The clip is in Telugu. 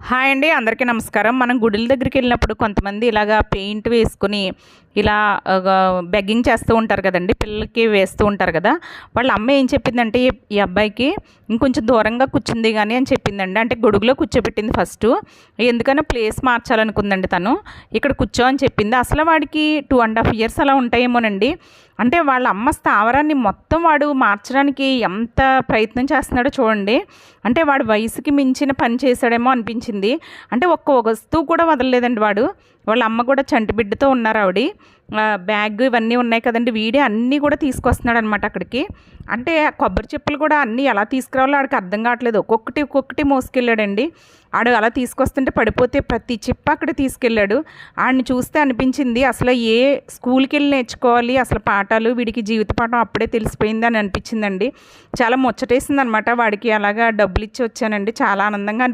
హాయ్ అండి. అందరికీ నమస్కారం. మనం గుడుల దగ్గరికెళ్ళినప్పుడు కొంతమంది ఇలాగా పెయింట్ వేసుకొని ఇలా బెగ్గింగ్ చేస్తూ ఉంటారు కదండీ! పిల్లలకి వేస్తూ ఉంటారు కదా! వాళ్ళ అమ్మ ఏం చెప్పిందంటే ఈ అబ్బాయికి ఇంకొంచెం దూరంగా కూర్చుంది గాని అని చెప్పిందండి. అంటే గొడుగులో కూర్చోబెట్టింది ఫస్టు. ఎందుకనో ప్లేస్ మార్చాలనుకుందండి తను. ఇక్కడ కూర్చో అని చెప్పింది. అసలు వాడికి 2 ½ ఇయర్స్ అలా ఉంటాయేమోనండి. అంటే వాళ్ళ అమ్మ స్థావరాన్ని మొత్తం వాడు మార్చడానికి ఎంత ప్రయత్నం చేస్తున్నాడో చూడండి. అంటే వాడు వయసుకి మించిన పని చేశాడేమో అనిపించింది. అంటే ఒక్క వస్తువు కూడా వదలలేదండి వాడు. వాళ్ళ అమ్మ కూడా చంటి బిడ్డతో ఉన్నారు ఆవిడ. బ్యాగ్ ఇవన్నీ ఉన్నాయి కదండీ! వీడే అన్నీ కూడా తీసుకొస్తున్నాడనమాట అక్కడికి. అంటే కొబ్బరి చెప్పులు కూడా అన్నీ ఎలా తీసుకురావాలో ఆడికి అర్థం కావట్లేదు. ఒక్కొక్కటి మోసుకెళ్ళాడండి. ఆడు అలా తీసుకొస్తుంటే పడిపోతే ప్రతి చిప్ప అక్కడ తీసుకెళ్ళాడు. ఆడిని చూస్తే అనిపించింది అసలు ఏ స్కూల్‌కెళ్ళి నేర్చుకోవాలి అసలు పాఠాలు, వీడికి జీవిత పాఠం అప్పుడే తెలిసిపోయింది అని అనిపించిందండి. చాలా ముచ్చటేసిందనమాట. వాడికి అలాగా డబ్బులిచ్చి వచ్చానండి. చాలా ఆనందంగా